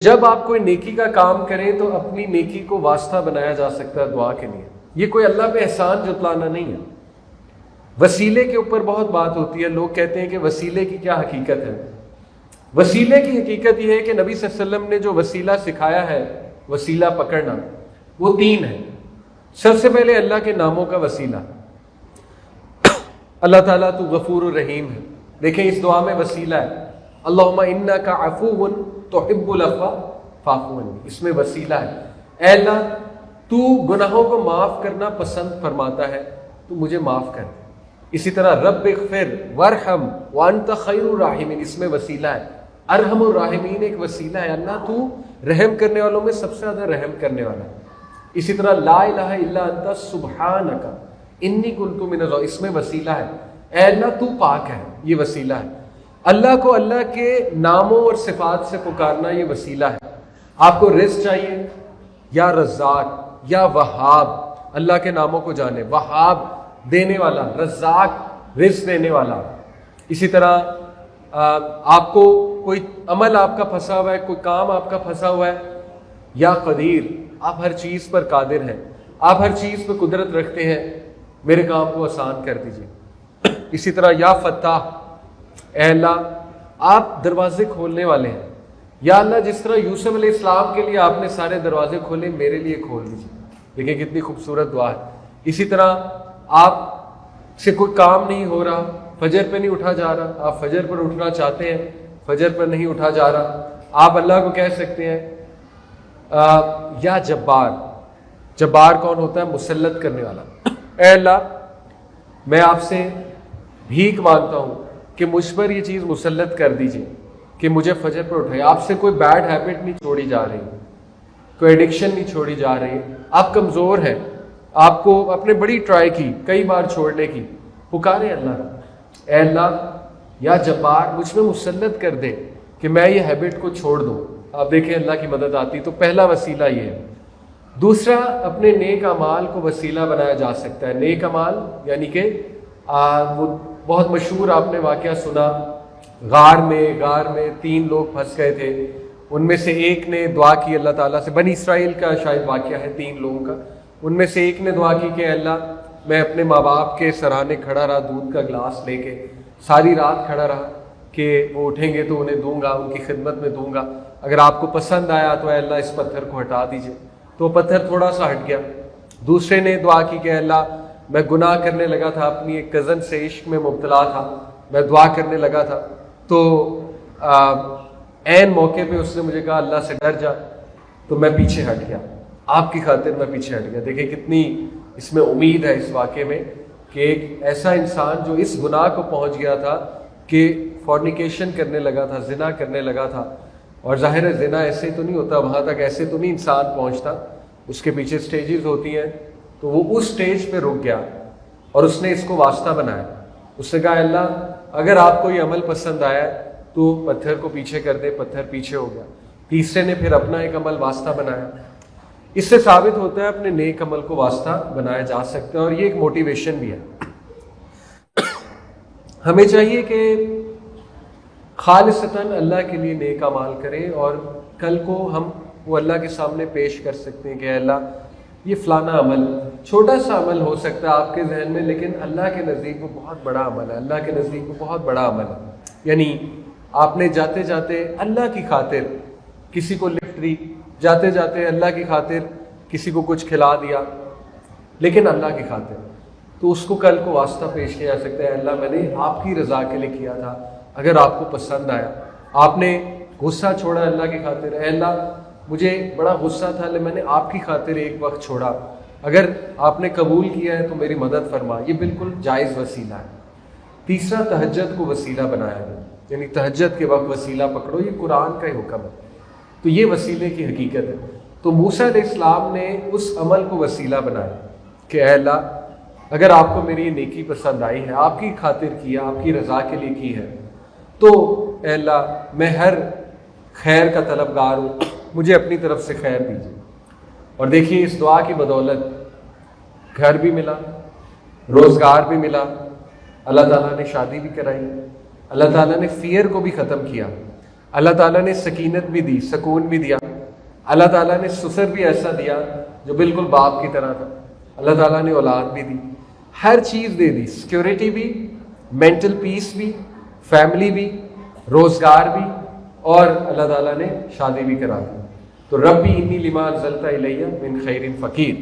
جب آپ کوئی نیکی کا کام کریں تو اپنی نیکی کو واسطہ بنایا جا سکتا ہے دعا کے لیے. یہ کوئی اللہ پہ احسان جتلانا نہیں ہے. وسیلے کے اوپر بہت بات ہوتی ہے. لوگ کہتے ہیں کہ وسیلے کی کیا حقیقت ہے. وسیلے کی حقیقت یہ ہے کہ نبی صلی اللہ علیہ وسلم نے جو وسیلہ سکھایا ہے، وسیلہ پکڑنا، وہ 3 ہے. سب سے پہلے اللہ کے ناموں کا وسیلہ. اللہ تعالیٰ تو غفور الرحیم ہے. دیکھیں اس دعا میں وسیلہ ہے، اللہم انک عفو تحب العفو فاعف عنی. اس میں وسیلہ ہے، اے اللہ تو گناہوں کو معاف کرنا پسند فرماتا ہے، تو مجھے معاف کر دے. اسی طرح رب اغفر وارحم وانت خیر الراحمین، اس میں وسیلہ ہے. ارحم الراحمین ایک وسیلہ ہے، اللہ تو رحم کرنے والوں میں سب سے زیادہ رحم کرنے والا ہے. اسی طرح لا الہ الا انت سبحانک انی کنت من الظالمین، اس میں وسیلہ ہے، اے اللہ تو پاک ہے، یہ وسیلہ ہے. اللہ کو اللہ کے ناموں اور صفات سے پکارنا یہ وسیلہ ہے. آپ کو رزق چاہیے، یا رزاق یا وہاب، اللہ کے ناموں کو جانے. وہاب دینے والا، رزاق رزق دینے والا. اسی طرح آپ کو کوئی عمل آپ کا پھنسا ہوا ہے، کوئی کام آپ کا پھنسا ہوا ہے، یا قدیر، آپ ہر چیز پر قادر ہیں، آپ ہر چیز پہ قدرت رکھتے ہیں، میرے کام کو آسان کر دیجیے. اسی طرح یا فتاح، اے اللہ آپ دروازے کھولنے والے ہیں. یا اللہ جس طرح یوسف علیہ السلام کے لیے آپ نے سارے دروازے کھولے، میرے لیے کھول دیجیے. دیکھیں کتنی خوبصورت دعا ہے. اسی طرح آپ سے کوئی کام نہیں ہو رہا، فجر پہ نہیں اٹھا جا رہا، آپ فجر پر اٹھنا چاہتے ہیں، فجر پر نہیں اٹھا جا رہا، آپ اللہ کو کہہ سکتے ہیں یا جبار. جبار کون ہوتا ہے؟ مسلط کرنے والا. اے اللہ میں آپ سے بھیک مانگتا ہوں کہ مجھ پر یہ چیز مسلط کر دیجیے کہ مجھے فجر پر اٹھائے. آپ سے کوئی بیڈ ہیبٹ نہیں چھوڑی جا رہی، کوئی ایڈکشن نہیں چھوڑی جا رہی. آپ کمزور ہیں، آپ کو آپ نے بڑی ٹرائی کی کئی بار چھوڑنے کی. پکارے اللہ، اے اللہ یا جبار مجھ میں مسلط کر دے کہ میں یہ ہیبٹ کو چھوڑ دوں. آپ دیکھیں اللہ کی مدد آتی. تو پہلا وسیلہ یہ ہے. دوسرا، اپنے نیک اعمال کو وسیلہ بنایا جا سکتا ہے. نیک اعمال یعنی کہ وہ بہت مشہور آپ نے واقعہ سنا، غار میں 3 لوگ پھنس گئے تھے. ان میں سے ایک نے دعا کی اللہ تعالیٰ سے، بنی اسرائیل کا شاید واقعہ ہے 3 لوگوں کا. ان میں سے ایک نے دعا کی کہ اللہ میں اپنے ماں باپ کے سرانے کھڑا رہا دودھ کا گلاس لے کے، ساری رات کھڑا رہا کہ وہ اٹھیں گے تو انہیں دوں گا، ان کی خدمت میں دوں گا. اگر آپ کو پسند آیا تو اے اللہ اس پتھر کو ہٹا دیجئے. تو پتھر تھوڑا سا ہٹ گیا. دوسرے نے دعا کی کہ اللہ میں گناہ کرنے لگا تھا، اپنی ایک کزن سے عشق میں مبتلا تھا، میں دعا کرنے لگا تھا، تو عین موقع پہ اس نے مجھے کہا اللہ سے ڈر جا، تو میں پیچھے ہٹ گیا، آپ کی خاطر میں پیچھے ہٹ گیا. دیکھیں کتنی اس میں امید ہے اس واقعے میں کہ ایک ایسا انسان جو اس گناہ کو پہنچ گیا تھا کہ فورنیکیشن کرنے لگا تھا، زنا کرنے لگا تھا. اور ظاہر ہے زنا ایسے تو نہیں ہوتا، وہاں تک ایسے تو نہیں انسان پہنچتا، اس کے پیچھے سٹیجز ہوتی ہیں. تو وہ اس سٹیج پہ رک گیا اور اس نے اس کو واسطہ بنایا. اس نے کہا اللہ اگر آپ کو یہ عمل پسند آیا تو پتھر کو پیچھے کر دے. پتھر پیچھے ہو گیا. تیسرے نے پھر اپنا ایک عمل واسطہ بنایا. اس سے ثابت ہوتا ہے اپنے نیک عمل کو واسطہ بنایا جا سکتا ہے. اور یہ ایک موٹیویشن بھی ہے. ہمیں چاہیے کہ خالصتاً اللہ کے لیے نیک اعمال کریں، اور کل کو ہم وہ اللہ کے سامنے پیش کر سکتے ہیں کہ اے اللہ یہ فلانا عمل، چھوٹا سا عمل ہو سکتا ہے آپ کے ذہن میں، لیکن اللہ کے نزدیک وہ بہت بڑا عمل ہے. اللہ کے نزدیک وہ بہت بڑا عمل ہے. یعنی آپ نے جاتے جاتے اللہ کی خاطر کسی کو لفٹ دی، جاتے جاتے اللہ کی خاطر کسی کو کچھ کھلا دیا، لیکن اللہ کی خاطر، تو اس کو کل کو واسطہ پیش کیا جا سکتا ہے. اللہ میں نے آپ کی رضا کے لیے کیا تھا، اگر آپ کو پسند آیا. آپ نے غصہ چھوڑا اللہ کی خاطر، اے اللہ مجھے بڑا غصہ تھا لیکن میں نے آپ کی خاطر ایک وقت چھوڑا، اگر آپ نے قبول کیا ہے تو میری مدد فرما. یہ بالکل جائز وسیلہ ہے. تیسرا، تہجد کو وسیلہ بنایا ہے، یعنی تہجد کے وقت وسیلہ پکڑو. یہ قرآن کا ہی حکم ہے. تو یہ وسیلے کی حقیقت ہے. تو موسیٰ علیہ السلام نے اس عمل کو وسیلہ بنایا کہ اے اللہ اگر آپ کو میری یہ نیکی پسند آئی ہے، آپ کی خاطر کیا، آپ کی رضا کے لیے کی ہے، تو اے اللہ میں ہر خیر کا طلبگار ہوں، مجھے اپنی طرف سے خیر دیجیے. اور دیکھیے اس دعا کی بدولت گھر بھی ملا، روزگار بھی ملا، اللہ تعالیٰ نے شادی بھی کرائی، اللہ تعالیٰ نے فیئر کو بھی ختم کیا. اللہ تعالیٰ نے سکینت بھی دی، سکون بھی دیا. اللہ تعالیٰ نے سسر بھی ایسا دیا جو بالکل باپ کی طرح تھا. اللہ تعالیٰ نے اولاد بھی دی، ہر چیز دے دی، سیکیورٹی بھی، مینٹل پیس بھی، فیملی بھی، روزگار بھی، اور اللہ تعالیٰ نے شادی بھی کرا دی. تو ربی انی لما انزلت الیہ من خیر فقیر.